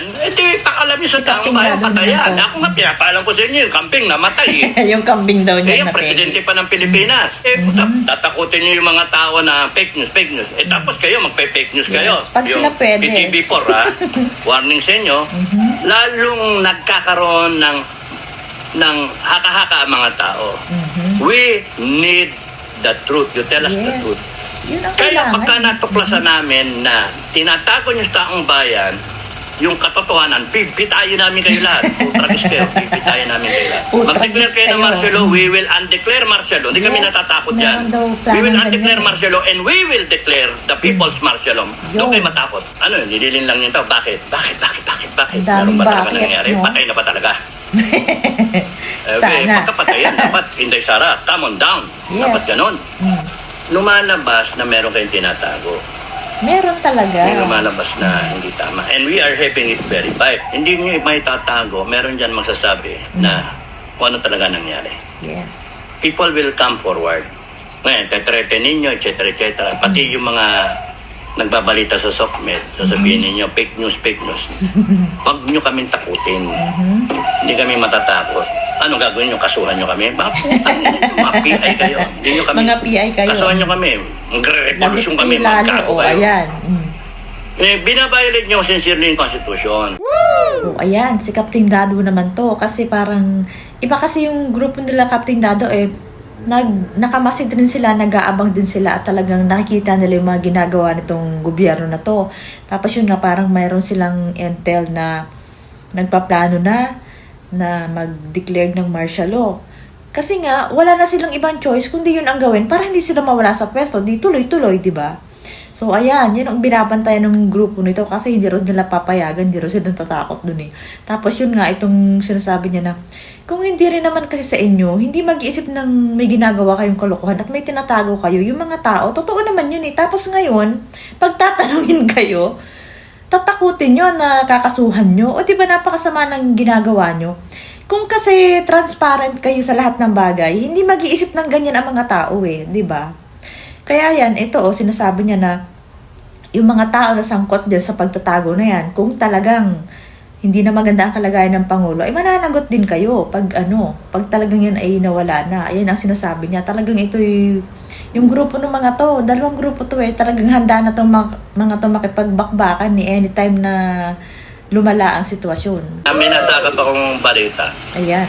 patayan, edi pakalamin sa taong bayan, patayan. Ako nga, pinapaalam ko sa inyo, yung kambing namatay eh. Yung kambing daw niya Yung presidente pa ng Pilipinas. Tatakutin niyo yung mga tao na fake news. Tapos kayo, magpe-fake news kayo. Yes, pag yung sila pwede. PTV4, warning sa inyo, lalong nagkakaroon ng haka-haka ang mga tao. We need the truth. You tell us the truth. Kaya pagka natuklasan namin na tinatago niyo sa taong bayan, yung katotohanan, pipitayin namin kayo lahat. Tragis kayo, pipitayin namin kayo lahat. Mag-declare kayo ng martial law, we will undeclare martial law. Hindi kami natatakot yan. We will undeclare martial law and we will declare the people's martial law. Doon kayo matakot. Ano yun, nililin lang yun tao. Bakit? Meron ba talaga nangyari? Patay na ba talaga? Okay, pagkapatayan, dapat Inday Sara, come on down. Dapat ganun. Lumalabas na meron kayong tinatago. Meron talaga. May lumalabas na hindi tama. And we are having it verified. Hindi nyo may tatago, meron dyan magsasabi na kung ano talaga nangyari. Yes. People will come forward. Ngayon, tetrete ninyo, etc. Pati yung mga nagbabalita sa SOCMED, sasabihin ninyo, fake news. Huwag nyo kaming takutin. Hindi kami matatakot. Ano gagawin nyo? Kasuhan nyo kami? Mga PI kayo. Hindi nyo kami. Mga PI kayo. Kasuhan nyo kami. Magre-revolusyon kami. Magkago kayo. Ayan. Binabiolate nyo sincerely yung Constitution. Ayan, si Captain Dado naman to. Kasi parang, iba kasi yung grupo nila Captain Dado nakamasid rin sila, nag-aabang din sila at talagang nakikita nila yung mga ginagawa nitong gobyerno na to. Tapos yun nga, parang mayroon silang intel na nagpaplano na mag-declare ng martial law. Kasi nga, wala na silang ibang choice kundi yun ang gawin para hindi sila mawala sa pwesto. Di tuloy-tuloy, di ba? So, ayan, yun ang binabantayan ng grupo nito kasi hindi rin nila papayagan, hindi rin sila natatakot dun eh. Tapos yun nga, itong sinasabi niya na, kung hindi rin naman kasi sa inyo, hindi mag-iisip ng may ginagawa kayong kalokohan at may tinatago kayo, yung mga tao, totoo naman yun eh. Tapos ngayon, pag tatanungin kayo, tatakutin nyo na kakasuhan nyo, o diba napakasama ng ginagawa nyo. Kung kasi transparent kayo sa lahat ng bagay, hindi mag-iisip ng ganyan ang mga tao eh, diba? Kaya yan, ito sinasabi niya na yung mga tao na sangkot din sa pagtatago na yan, kung talagang hindi na maganda ang kalagayan ng Pangulo, ay mananagot din kayo pag talagang yan ay nawala na. Ayan ang sinasabi niya. Talagang ito yung grupo ng mga to, dalawang grupo to talagang handa na itong mga to makipagbakbakan anytime na lumala ang sitwasyon. May nasakap akong balita. Ayan.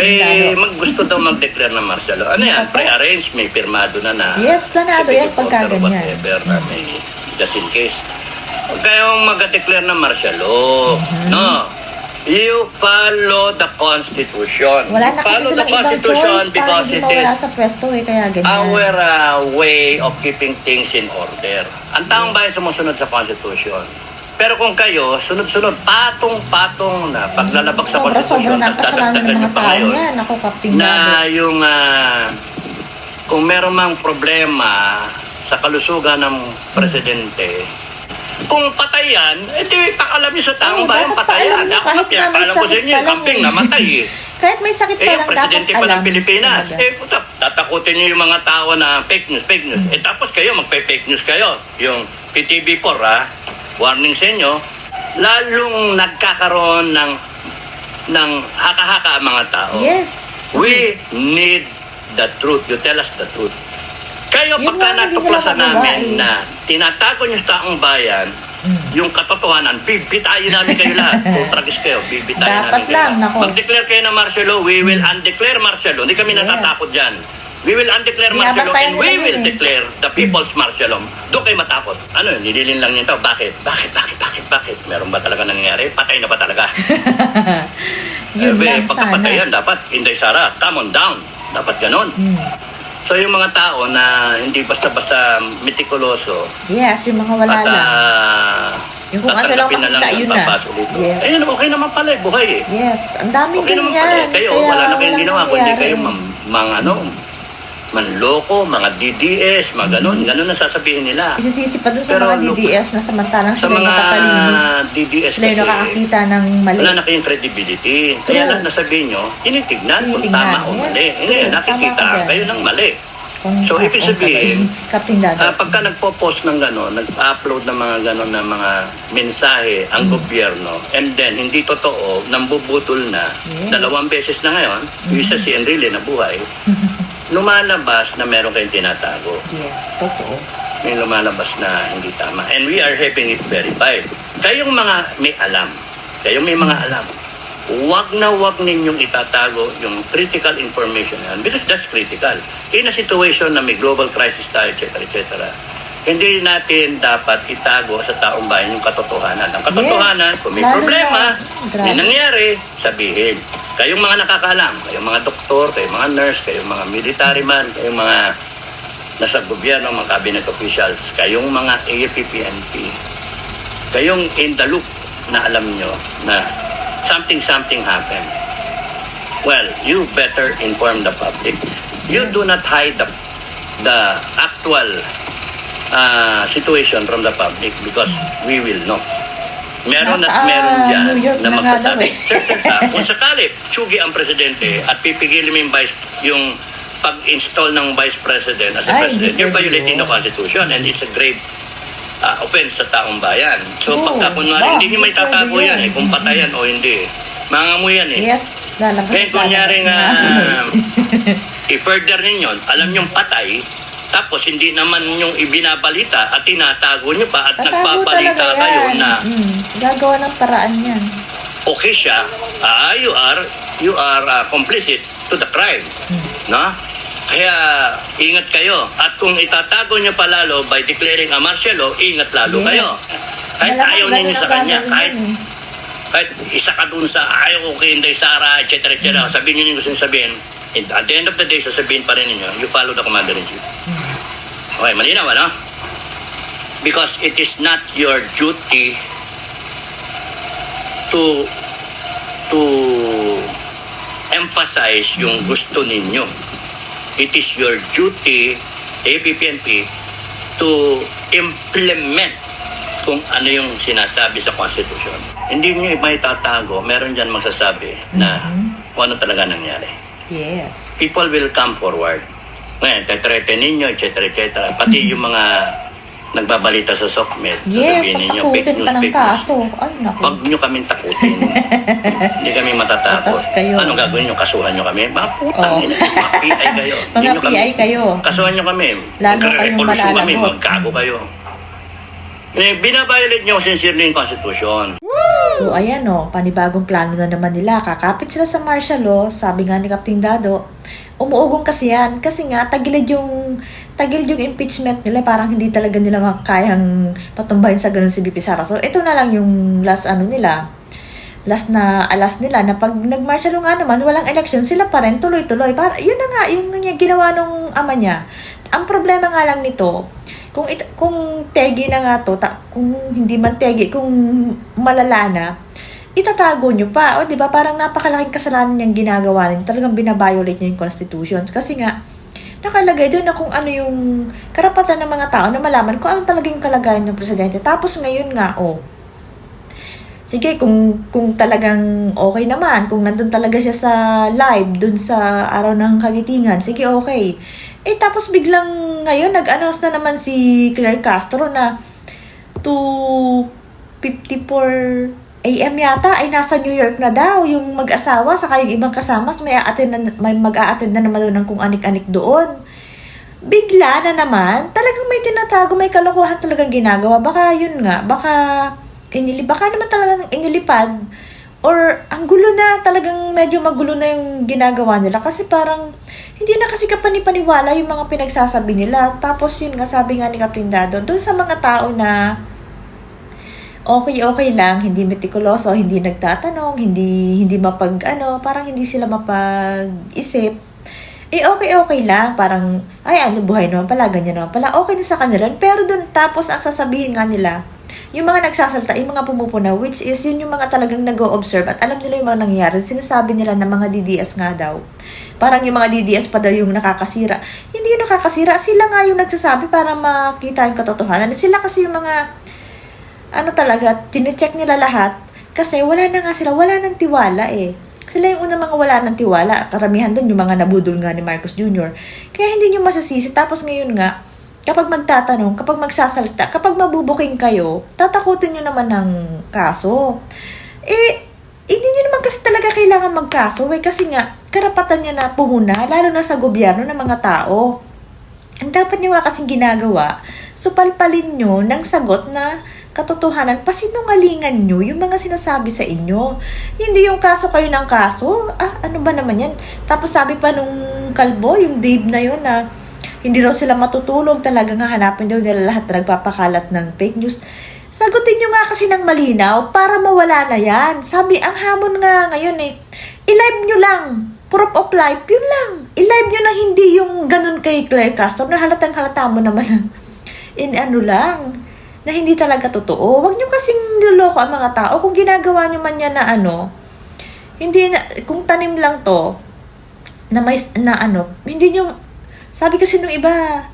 May gusto daw mag-declare ng martial law. Ano yan? Pre-arrange, may pirmado na. Yes, planado yan pagka ganyan. Whatever na may just in case. Huwag kayong mag-declare ng martial law. No. You follow the Constitution. Wala na kasi silang ibang choice para hindi mawala sa pwesto kaya ganyan. Our way of keeping things in order. Ang taong bayan sumusunod sa Constitution. Pero kung kayo, sunod-sunod, patong-patong na paglalabag sa Constitution, at dadagdagan nyo pa ngayon, na yung kung meron mang problema sa kalusugan ng presidente, kung patayan, edi pakalamin sa taong bayan, patayan. Ako nga, pinapaalam ko sa inyo, yung kambing namatay eh. Kahit may sakit pa lang, yung presidente dapat pa alam. ng Pilipinas. Tatakutin nyo yung mga tao na fake news. Tapos kayo, magpe-fake news kayo. Yung PTV4, warning sa inyo, lalong nagkakaroon ng haka-haka ang mga tao. Yes. We need the truth. You tell us the truth. Kayo, pagka natuklasan namin na tinatago nyo sa taong bayan, yung katotohanan, bibitayin namin kayo lahat. Kung tragis kayo, bibitayin namin kayo lahat. Mag-declare kayo ng martial law, we will undeclare martial law. Hindi kami natatakot dyan. We will undeclare martial law and we will declare the people's martial law. Doon kayo matakot. Ano yun, nililin lang yun tao. Bakit? Meron ba talaga nangyari? Patay na ba talaga? Yun lang sana. Pagkapatayan, dapat Inday Sara, come on down. Dapat ganon. So yung mga tao na hindi basta-basta metikuloso. Yes, yung mga wala lang. Yung kung ano lang makita, yun na. Yes. Ayun, okay naman pala buhay eh. Yes, ang daming okay ganyan. Kayo, wala na kayong ginawa. Kung hindi kayo manloko, mga DDS, mga ganun na sasabihin nila. Isisisi pa dun sa mga DDS na samantalang sa sila mga katalino. DDS sila yung nakakakita ng mali. Wala na kayong credibility. Kaya lang nasabihin nyo, tinitignan kung tama o mali. Hindi, nakikita kayo ng mali. So, ibig sabihin, Captain Dado. pagka nagpo-post ng gano'n, nag-upload ng mga gano'n na mga mensahe ang gobyerno, and then hindi totoo, nambubutol na, Yes. 2 beses na ngayon, yung isa si Enrile na buhay, lumalabas na meron kayong tinatago. Yes, totoo. May lumalabas na hindi tama. And we are having it verified. Kayong mga may alam, kayong may mga alam, wag na wag ninyong itatago yung critical information yan because that's critical. In a situation na may global crisis tayo, etc., hindi natin dapat itago sa taong bayan yung katotohanan. Ang katotohanan, Yes, kung may lalo problema, na. may Grabe. nangyari, sabihin. Kayong mga nakakaalam, kayong mga doktor, kayong mga nurse, kayong mga military man, kayong mga nasa gobyerno, mga cabinet officials, kayong mga AFP-PNP, kayong in the loop na alam nyo na something happened. Well, you better inform the public. You do not hide the actual situation from the public because we will know. Meron at Nasa, meron dyan New York na na nga daw magsasabi. eh. Kung sakali, tsugi ang presidente at pipigilin mo yung pag-install ng vice president as a Ay, president, hindi you're pwede violating the yun. Constitution and it's a grave offense sa taong bayan. So Oo. pagka kunwari, hindi nyo may Hindi pwede tatago yan yun. kung patayan o hindi. Mangamu yan eh. Yes, lalabas. Kaya kunyari nga, lalabas na. i-further ninyo, alam nyong patay, tapos hindi naman yung ibinabalita at tinatago nyo pa at Tatago nagpabalita talaga kayo yan. na Gagawa ng paraan yan. okay siya, you are complicit to the crime. No? Kaya ingat kayo. At kung itatago nyo pa lalo by declaring a martial law, ingat lalo Yes. kayo. Kahit Malamang ayaw ganun ninyo ang sa kanya, gagawin kahit yan eh. kahit isa ka dun sa ayaw ko kay Inday Sara, etc. Sabihin nyo yung gusto nyo sabihin, at the end of the day, sasabihin pa rin ninyo, you follow the commander-in-chief. Okay, malinaw, ano? Because it is not your duty to emphasize yung gusto ninyo. It is your duty, APPNP, to implement kung ano yung sinasabi sa Constitution. Hindi nyo may tatago, meron dyan magsasabi na kung ano talaga nangyari. Yes. People will come forward. Ngayon, tetreten ninyo, etc. Pati yung mga nagbabalita sa SOCMED, Yes, sasabihin ninyo, fake takutin news, pa ng fake news. kaso. Ay, naku. Huwag nyo kaming takutin. Hindi kami matatakot. Patas kayo. Anong gagawin nyo? Kasuhan nyo kami? Mga putang Oo. ina, mga PI kayo. Hindi Mga nyo kami- PI kayo. Kasuhan nyo kami. Lalo kayong Magre-revolusyon kami, malalagot. magkago kayo. Binabiolate nyo sincerely yung Constitution. So, ayan o, panibagong plano na naman nila. Kakapit sila sa martial law, sabi nga ni Captain Dado, umuugong kasi yan. Kasi nga, tagilid yung impeachment nila. Parang hindi talaga nila makayang patumbahin sa ganun si BP Sara. So, ito na lang yung last na alas nila na pag nag-martial law nga naman, walang election, sila pa rin tuloy-tuloy. Yun na nga, yung ginawa nung ama niya. Ang problema nga lang nito, kung tegi na nga to, kung hindi man tegi, kung malala na, itatago nyo pa. O, di ba? Parang napakalaking kasalanan niyang ginagawa niya. Talagang binabiolate niya yung Constitution. Kasi nga, nakalagay doon na kung ano yung karapatan ng mga tao na malaman kung ano talaga yung kalagayan ng presidente. Tapos ngayon nga, sige, kung talagang okay naman, kung nandun talaga siya sa live, dun sa araw ng kagitingan, sige, okay. Tapos biglang ngayon, nag-announce na naman si Claire Castro na 2:54 AM yata ay nasa New York na daw yung mag-asawa saka yung ibang kasama, may mag-a-attend na naman doon ng kung anik-anik doon. Bigla na naman, talagang may tinatago, may kalokohan talagang ginagawa. Baka yun nga, baka naman talagang inilipad or ang gulo na, talagang medyo magulo na yung ginagawa nila kasi parang hindi na kasi kapani-paniwala yung mga pinagsasabi nila. Tapos yun nga, sabi nga ni Captain Dado, doon sa mga tao na okay lang, hindi metikuloso, hindi nagtatanong, hindi parang hindi sila mapag-isip. Okay lang, parang, buhay naman pala, ganyan naman pala, okay na sa kanila. Pero doon, tapos ang sasabihin nga nila, yung mga nagsasalta, yung mga pumupuna, which is yun yung mga talagang nag-o-observe at alam nila yung mga nangyayari. Sinasabi nila na mga DDS nga daw. Parang yung mga DDS pa daw yung nakakasira. Hindi yung nakakasira, sila nga yung nagsasabi para makita yung katotohanan. Sila kasi yung mga, tine-check nila lahat kasi wala nang tiwala eh. Sila yung unang mga wala ng tiwala. Karamihan doon yung mga nabudol nga ni Marcos Jr. Kaya hindi nyo masasisi. Tapos ngayon nga, kapag magtatanong, kapag magsasalita, kapag mabubuking kayo, tatakutin nyo naman ng kaso. Hindi nyo naman kasi talaga kailangan magkaso. Kasi nga, karapatan niya na pumuna, lalo na sa gobyerno ng mga tao. Ang dapat nyo nga kasing ginagawa, supalpalin nyo ng sagot na katotohanan, pasinungalingan nyo yung mga sinasabi sa inyo. Hindi yung kaso kayo ng kaso. Ano ba naman yan? Tapos sabi pa nung kalbo, yung Dave na yun na hindi raw sila matutulog. Talaga nga hanapin daw nila lahat na nagpapakalat ng fake news. Sagutin nyo nga kasi ng malinaw para mawala na yan. Sabi, ang hamon nga ngayon i-live nyo lang. Proof of life, yun lang. I-live nyo na hindi yung ganun kay Claire Castro na halatang halata mo naman na hindi talaga totoo. Huwag nyo kasing niloloko ang mga tao. Kung ginagawa nyo man yan na hindi na, kung tanim lang to, hindi nyo, sabi kasi nung iba,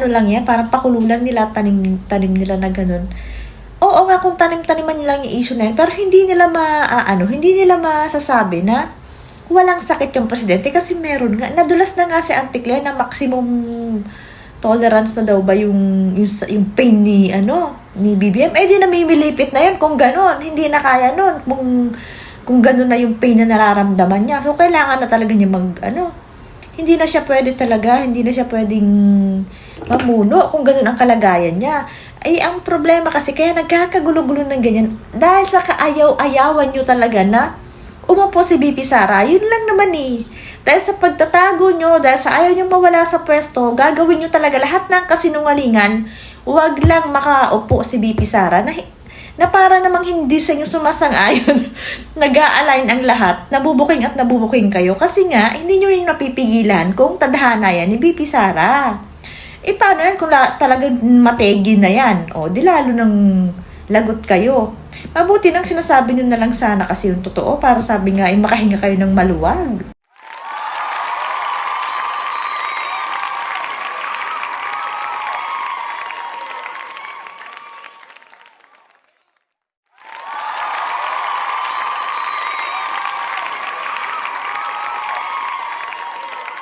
lang yan, parang pakululan nila, tanim nila na ganun. Oo nga, kung tanim-taniman lang yung issue na yun, pero hindi nila hindi nila masasabi na walang sakit yung presidente kasi meron nga. Nadulas na nga si Auntie Claire na maximum tolerance na daw ba yung pain ni BBM. Di namimilipit na yun kung gano'n. Hindi na kaya nun kung gano'n na yung pain na nararamdaman niya. So, kailangan na talaga niya hindi na siya pwedeng mamuno kung gano'n ang kalagayan niya. Ang problema kasi kaya nagkakagulo-gulo ng ganyan dahil sa kaayaw-ayawan nyo talaga na umupo si BP Sara. Yun lang naman Dahil sa pagtatago nyo, dahil sa ayaw nyo mawala sa pwesto, gagawin nyo talaga lahat ng kasinungalingan, wag lang makaupo si BP Sara na para namang hindi sa inyo sumasang-ayon, nag-a-align ang lahat, nabubuking kayo. Kasi nga, hindi nyo yung napipigilan kung tadhana yan ni BP Sara. Paano yan kung talagang mategi na yan? Di lalo ng lagot kayo. Mabuti nang sinasabi nyo na lang sana kasi yung totoo para sabi nga, makahinga kayo ng maluwag.